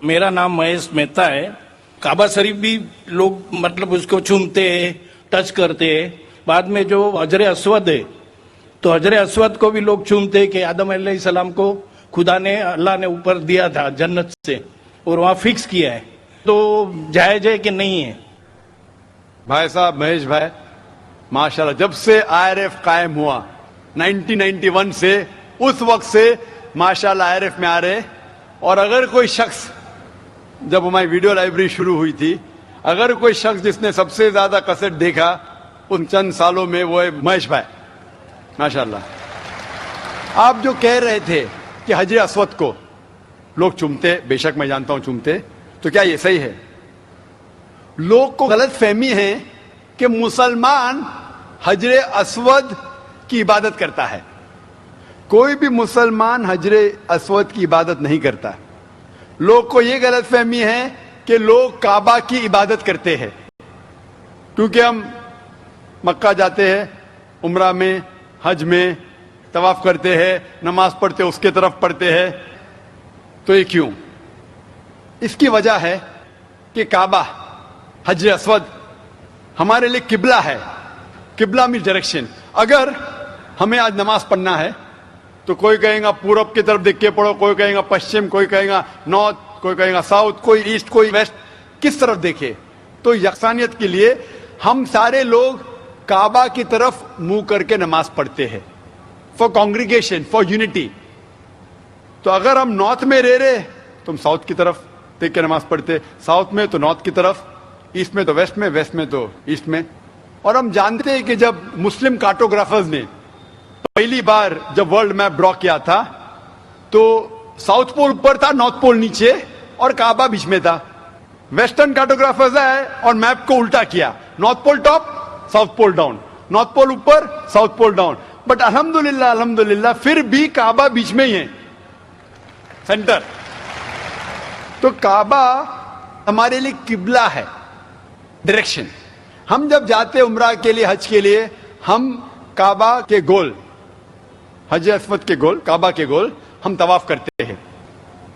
मेरा नाम महेश मेहता है। काबा शरीफ भी लोग मतलब उसको चूमते हैं, टच करते हैं। बाद में जो हजर अस्वद है, तो हजर अस्वद को भी लोग चूमते हैं कि आदम अलैहिस्सलाम को खुदा ने, अल्लाह ने ऊपर दिया था जन्नत से और वहाँ फिक्स किया है, तो जायज है कि नहीं है? भाई साहब महेश भाई, माशाल्लाह, जब से IRF कायम हुआ 1991 से, उस वक्त से माशाल्लाह IRF में आ रहे। और अगर कोई शख्स, जब हमारी वीडियो लाइब्रेरी शुरू हुई थी, अगर कोई शख्स जिसने सबसे ज्यादा कैसेट देखा उन चंद सालों में, वो है महेश भाई, माशाल्लाह। आप जो कह रहे थे कि हजर अस्वद को लोग चूमते, बेशक मैं जानता हूं चूमते, तो क्या ये सही है? लोग को गलत फहमी है कि मुसलमान हजर अस्वद की इबादत करता है। कोई भी मुसलमान हजर अस्वद की इबादत नहीं करता। लोग को यह गलत फहमी है कि लोग काबा की इबादत करते हैं, क्योंकि हम मक्का जाते हैं, उम्रा में, हज में तवाफ करते हैं, नमाज पढ़ते हैं, उसके तरफ पढ़ते हैं। तो ये क्यों? इसकी वजह है कि काबा, हजर अस्वद हमारे लिए किबला है। किबला मीन्स डायरेक्शन। अगर हमें आज नमाज पढ़ना है तो कोई कहेगा पूरब की तरफ देख के पढ़ो, कोई कहेगा पश्चिम, कोई कहेगा नॉर्थ, कोई कहेगा साउथ, कोई ईस्ट, कोई वेस्ट, किस तरफ देखे? तो यकसानियत के लिए हम सारे लोग काबा की तरफ मुंह करके नमाज पढ़ते हैं, फॉर कॉन्ग्रीगेशन, फॉर यूनिटी। तो अगर हम नॉर्थ में रह रहे तो हम साउथ की तरफ देख के नमाज पढ़ते, साउथ में तो नॉर्थ की तरफ, ईस्ट में तो वेस्ट में, वेस्ट में तो ईस्ट में। और हम जानते हैं कि जब मुस्लिम कार्टोग्राफर्स ने पहली बार जब वर्ल्ड मैप ड्रॉ किया था, तो साउथ पोल ऊपर था, नॉर्थ पोल नीचे, और काबा बीच में था। वेस्टर्न कार्टोग्राफर्स आए और मैप को उल्टा किया, north pole top, south pole down, north pole ऊपर, साउथ पोल डाउन। बट अल्हम्दुलिल्लाह, अल्हम्दुलिल्लाह फिर भी काबा बीच में ही है, सेंटर। तो काबा हमारे लिए किबला है, डायरेक्शन। हम जब जाते उम्रा के लिए, हज के लिए, हम काबा के गोल, हज अस्वद के गोल, काबा के गोल हम तवाफ करते हैं।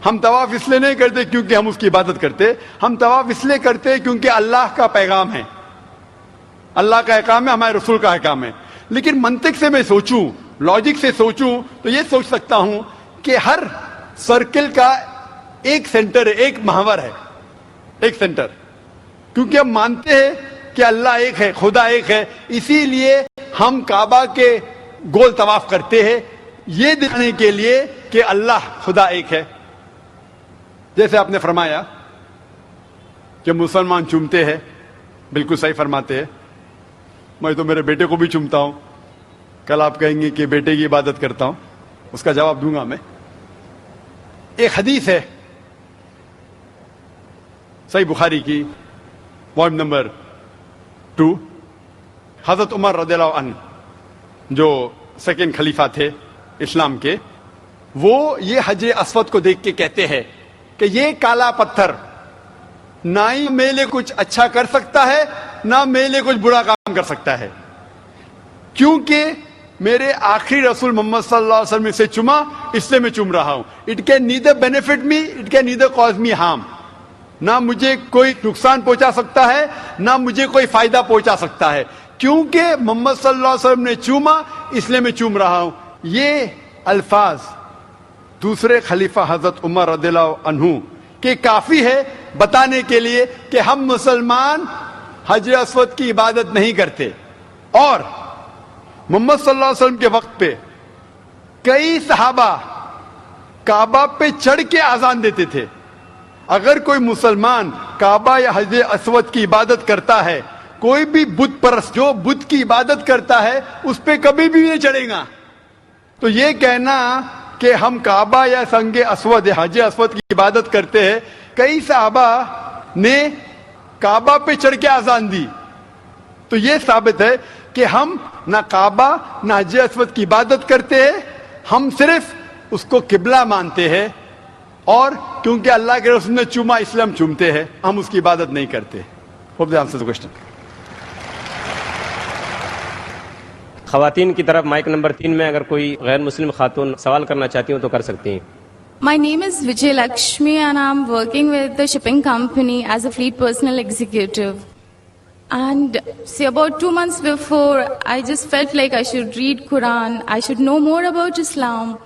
हम तवाफ इसलिए नहीं करते क्योंकि हम उसकी इबादत करते, हम तवाफ इसलिए करते हैं क्योंकि अल्लाह का पैगाम है, अल्लाह का अहकाम है, हमारे रसूल का अहकाम है। लेकिन मंतिक से मैं सोचूं, लॉजिक से सोचूं, तो ये सोच सकता हूं कि हर सर्किल का एक सेंटर है, एक महावर है, एक सेंटर। क्योंकि हम मानते हैं कि अल्लाह एक है, खुदा एक है, इसीलिए हम काबा के गोल तवाफ करते हैं, ये दिखाने के लिए कि अल्लाह खुदा एक है। जैसे आपने फरमाया कि मुसलमान चूमते हैं, बिल्कुल सही फरमाते हैं। मैं तो मेरे बेटे को भी चूमता हूं। कल आप कहेंगे कि बेटे की इबादत करता हूं, उसका जवाब दूंगा मैं। एक हदीस है सही बुखारी की, वॉल्यूम नंबर 2, हजरत उमर रज़ियल्लाहु अन्हु, जो सेकेंड खलीफा थे इस्लाम के, वो ये हजर अस्वद को देख के कहते हैं कि ये काला पत्थर ना ही मेरे लिए कुछ अच्छा कर सकता है, ना मेरे लिए कुछ बुरा काम कर सकता है, क्योंकि मेरे आखिरी रसूल मोहम्मद सल्लल्लाहु अलैहि वसल्लम से चुमा, इसलिए मैं चुम रहा हूं। It can neither benefit me, it can neither cause me harm. ना मुझे कोई नुकसान पहुंचा सकता है, ना मुझे कोई फायदा पहुंचा सकता है, क्योंकि मोहम्मद सल्लल्लाहु अलैहि वसल्लम ने चूमा, इसलिए मैं चूम रहा हूं। ये अल्फाज दूसरे खलीफा हजरत उमर रज़ियल्लाहु अन्हु के काफी है बताने के लिए कि हम मुसलमान हजर अस्वद की इबादत नहीं करते। और मोहम्मद सल्लल्लाहु अलैहि वसल्लम के वक्त पे कई सहाबा काबा पे चढ़ के आजान देते थे। अगर कोई मुसलमान काबा या हजर अस्वद की इबादत करता है, कोई भी बुत परस्त जो बुत की इबादत करता है, उस पे कभी भी नहीं चढ़ेगा। तो ये कहना कि हम काबा या संगे अस्वद या हजर अस्वद की इबादत करते हैं, कई सहाबा ने काबा पे चढ़ के आजान दी, तो ये साबित है कि हम ना काबा ना हजर अस्वद की इबादत करते हैं, हम सिर्फ उसको किबला मानते हैं। और क्योंकि अल्लाह के रसूल ने चूमा, इसलिए हम चूमते हैं, हम उसकी इबादत नहीं करते। Hope that answers the question. खवातीन की तरफ माइक नंबर 3 में अगर कोई गैर मुस्लिम खातून सवाल करना चाहती हूँ तो कर सकती हैं। My name is Vijay Lakshmi and I'm working with the shipping company as a fleet personal executive. And see, about 2 months before, I just felt like I should read Quran, I should know more about Islam.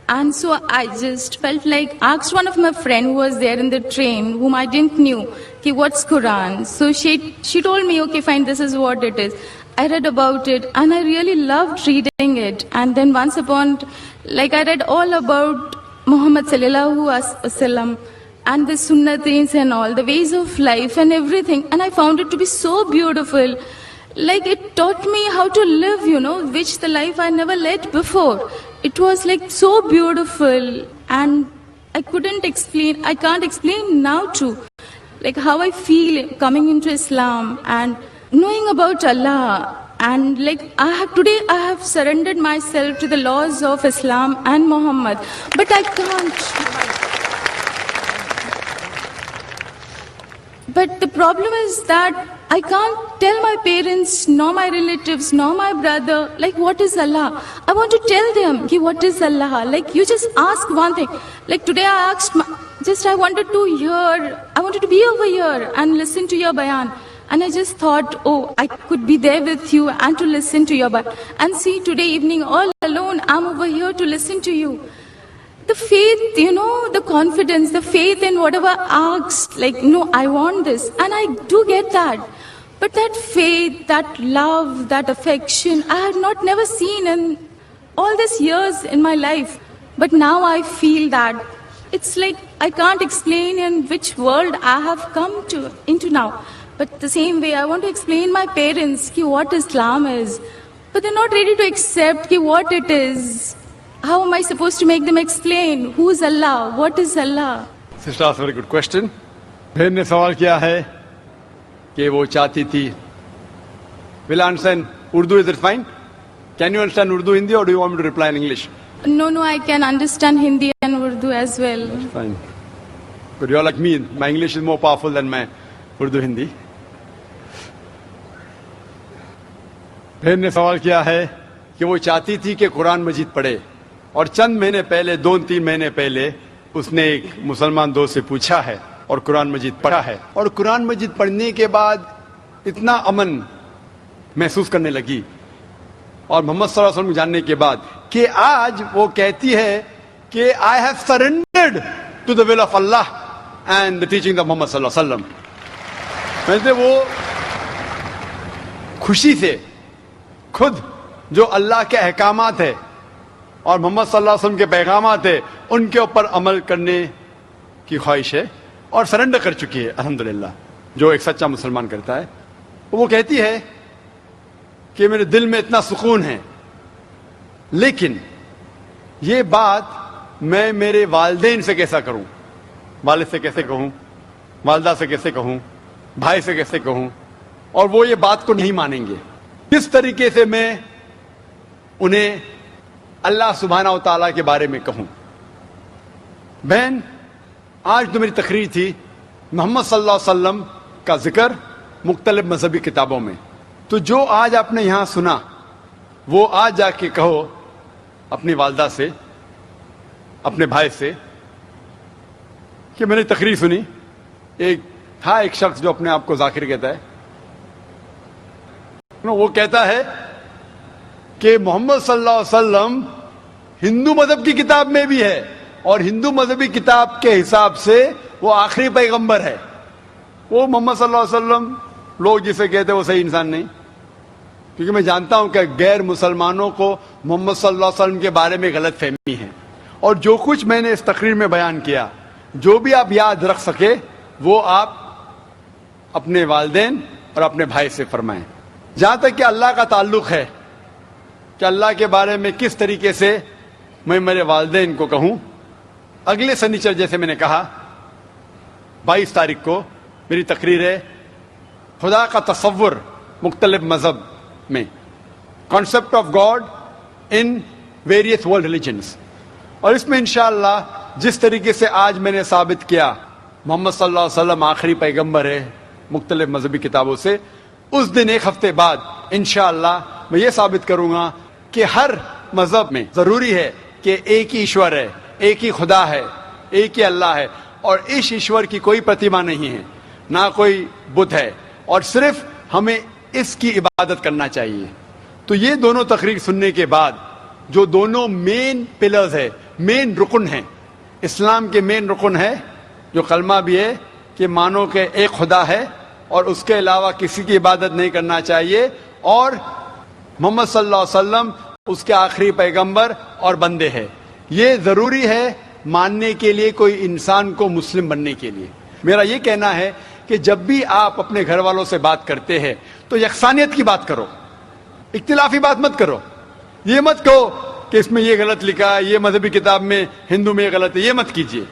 And so I just felt like, asked one of my friend who was there in the train, whom I didn't knew, okay, what's Quran? So she told me, okay, fine, this is what it is. I read about it and I really loved reading it. And then once upon, like I read all about Muhammad sallallahu alaihi wasallam and the sunnatis and all, the ways of life and everything. And I found it to be so beautiful. Like it taught me how to live, which the life I never led before. It was like so beautiful and I can't explain now too. Like how I feel coming into Islam and knowing about Allah. And like today I have surrendered myself to the laws of Islam and Muhammad. But I can't. But the problem is that I can't tell my parents, nor my relatives, nor my brother, like what is Allah. I want to tell them, what is Allah. Like you just ask one thing. Like today I asked, I wanted to be over here and listen to your bayan. And I just thought, I could be there with you and to listen to your bayan. And see, today evening all alone, I'm over here to listen to you. The faith, the confidence, the faith in whatever I asked, like, no, I want this. And I do get that. But that faith, that love, that affection, I had never seen in all these years in my life. But now I feel that it's like I can't explain in which world I have come into now. But the same way, I want to explain my parents what Islam is. But they're not ready to accept what it is. How am I supposed to make them explain? Who's Allah? What is Allah? Sister asked a very good question. बहन ने सवाल किया है कि वो चाहती थी. Will I understand Urdu? Is it fine? Can you understand Urdu, Hindi, or do you want me to reply in English? No, I can understand Hindi and Urdu as well. That's fine. But you're like me. My English is more powerful than my Urdu, Hindi. बहन ने सवाल किया है कि वो चाहती थी कि कुरान मजीद पढ़े और चंद महीने पहले 2-3 महीने पहले उसने एक मुसलमान दोस्त से पूछा है और कुरान मजीद पढ़ा है और कुरान मजीद पढ़ने के बाद इतना अमन महसूस करने लगी और मोहम्मद सल्लल्लाहु अलैहि वसल्लम को जानने के बाद कि आज वो कहती है कि I have surrendered to the will of Allah and the teaching of Muhammad सल्लल्लाहु अलैहि वसल्लम. वैसे वो खुशी से खुद जो अल्लाह के अहकामात है और मोहम्मद सल्लल्लाहु अलैहि वसल्लम के पैगामात है उनके ऊपर अमल करने की ख्वाहिश है और सरेंडर कर चुकी है अल्हम्दुलिल्लाह, जो एक सच्चा मुसलमान करता है. वो कहती है कि मेरे दिल में इतना सुकून है, लेकिन ये बात मैं मेरे वालिदैन से कैसा करूं, वालिद से कैसे कहूं, वालदा से कैसे कहूं, भाई से कैसे कहूं, और वो ये बात को नहीं मानेंगे. किस तरीके से मैं उन्हें अल्लाह सुब्हाना व तआला के बारे में कहूं. बहन, आज जो मेरी तकरीर थी मोहम्मद सल्लल्लाहु अलैहि वसल्लम का जिक्र मुख्तलिफ मजहबी किताबों में, तो जो आज आपने यहाँ सुना वो आज जाके कहो अपनी वालदा से, अपने भाई से कि मैंने तकरीर सुनी. एक शख्स जो अपने आप को जाकिर कहता है, वो कहता है कि मोहम्मद सल्लल्लाहु अलैहि वसल्लम हिंदू मजहब की किताब में भी है और हिंदू मजहबी किताब के हिसाब से वो आखिरी पैगंबर है. वो मोहम्मद सल्लल्लाहु अलैहि वसल्लम लोग जिसे कहते हैं वो सही इंसान नहीं, क्योंकि मैं जानता हूं कि गैर मुसलमानों को मोहम्मद सल्लल्लाहु अलैहि वसल्लम के बारे में गलत फहमी है. और जो कुछ मैंने इस तकरीर में बयान किया, जो भी आप याद रख सके वो आप अपने वालिदैन और अपने भाई से फरमाएं. जहां तक कि अल्लाह का ताल्लुक है कि अल्लाह के बारे में किस तरीके से मैं मेरे वालिदैन को कहूं, अगले शनिचर जैसे मैंने कहा 22 तारीख को मेरी तकरीर है खुदा का तसव्वुर मुख्तलिफ मजहब में, concept of God in various world religions. और इसमें इंशाअल्लाह जिस तरीके से आज मैंने साबित किया मोहम्मद सल्लल्लाहु अलैहि वसल्लम आखिरी पैगंबर है मुख्तलिफ मजहबी किताबों से, उस दिन एक हफ्ते बाद इंशाअल्लाह मैं ये साबित करूंगा कि हर मजहब में जरूरी है कि एक ही ईश्वर है, ایک ہی خدا ہے, ایک ہی اللہ ہے, اور اس ایشور کی کوئی پرتیما نہیں ہے, نہ کوئی بت ہے, اور صرف ہمیں اس کی عبادت کرنا چاہیے. تو یہ دونوں تقریر سننے کے بعد جو دونوں مین پلرز ہے, مین رکن ہیں, اسلام کے مین رکن ہے, جو کلمہ بھی ہے کہ مانو کہ ایک خدا ہے اور اس کے علاوہ کسی کی عبادت نہیں کرنا چاہیے, اور محمد صلی اللہ علیہ وسلم اس کے آخری پیغمبر اور بندے ہیں. یہ ضروری ہے ماننے کے لیے کوئی انسان کو مسلم بننے کے لیے. میرا یہ کہنا ہے کہ جب بھی آپ اپنے گھر والوں سے بات کرتے ہیں تو یکسانیت کی بات کرو, اختلافی بات مت کرو. یہ مت کہو کہ اس میں یہ غلط لکھا ہے, یہ مذہبی کتاب میں ہندو میں یہ غلط ہے, یہ مت کیجیے.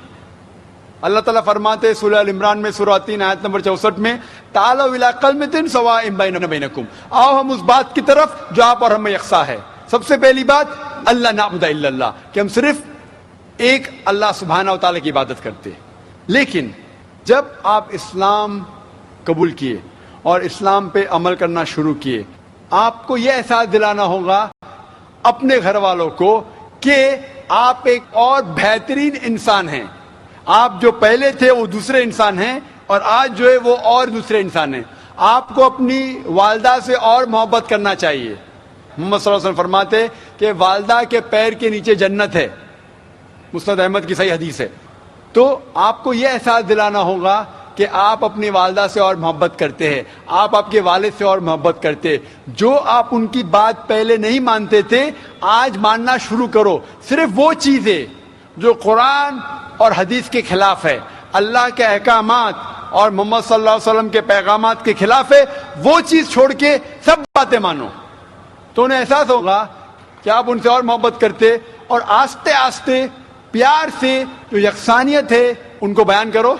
اللہ تعالیٰ فرماتے ہیں سورہ ال عمران میں سورہ 3 آیت نمبر 64 میں, تعالوا الی کلمۃ سواء بیننا بینکم, آؤ ہم اس بات کی طرف جو آپ اور ہم میں یکساں ہے. سب سے پہلی بات اللہ نعبد الا اللہ, کہ ہم صرف ایک اللہ سبحانہ و تعالیٰ کی عبادت کرتے. لیکن جب آپ اسلام قبول کیے اور اسلام پہ عمل کرنا شروع کیے, آپ کو یہ احساس دلانا ہوگا اپنے گھر والوں کو کہ آپ ایک اور بہترین انسان ہیں. آپ جو پہلے تھے وہ دوسرے انسان ہیں, اور آج جو ہے وہ اور دوسرے انسان ہیں. آپ کو اپنی والدہ سے اور محبت کرنا چاہیے. محمد صلی اللہ علیہ وسلم فرماتے کہ والدہ کے پیر کے نیچے جنت ہے, مسند احمد کی صحیح حدیث ہے. تو آپ کو یہ احساس دلانا ہوگا کہ آپ اپنی والدہ سے اور محبت کرتے ہیں, آپ کے والد سے اور محبت کرتے ہیں. جو آپ ان کی بات پہلے نہیں مانتے تھے آج ماننا شروع کرو. صرف وہ چیزیں جو قرآن اور حدیث کے خلاف ہے, اللہ کے احکامات اور محمد صلی اللہ علیہ وسلم کے پیغامات کے خلاف ہے, وہ چیز چھوڑ کے سب باتیں مانو. تو انہیں احساس ہوگا کہ آپ ان سے اور محبت کرتے, اور آہستہ آہستہ پیار سے جو یکسانیت ہے ان کو بیان کرو.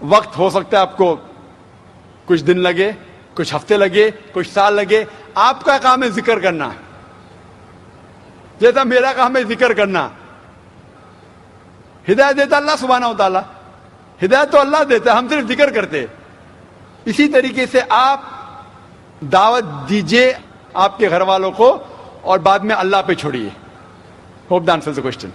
وقت ہو سکتا ہے آپ کو کچھ دن لگے, کچھ ہفتے لگے, کچھ سال لگے. آپ کا کام ہے ذکر کرنا, جیسا میرا کام ہے ذکر کرنا. ہدایت دیتا اللہ سبحانہ و تعالیٰ, ہدایت تو اللہ دیتا ہے, ہم صرف ذکر کرتے. اسی طریقے سے آپ دعوت دیجئے آپ کے گھر والوں کو, اور بعد میں اللہ پہ چھوڑیے. Hope that answers the question.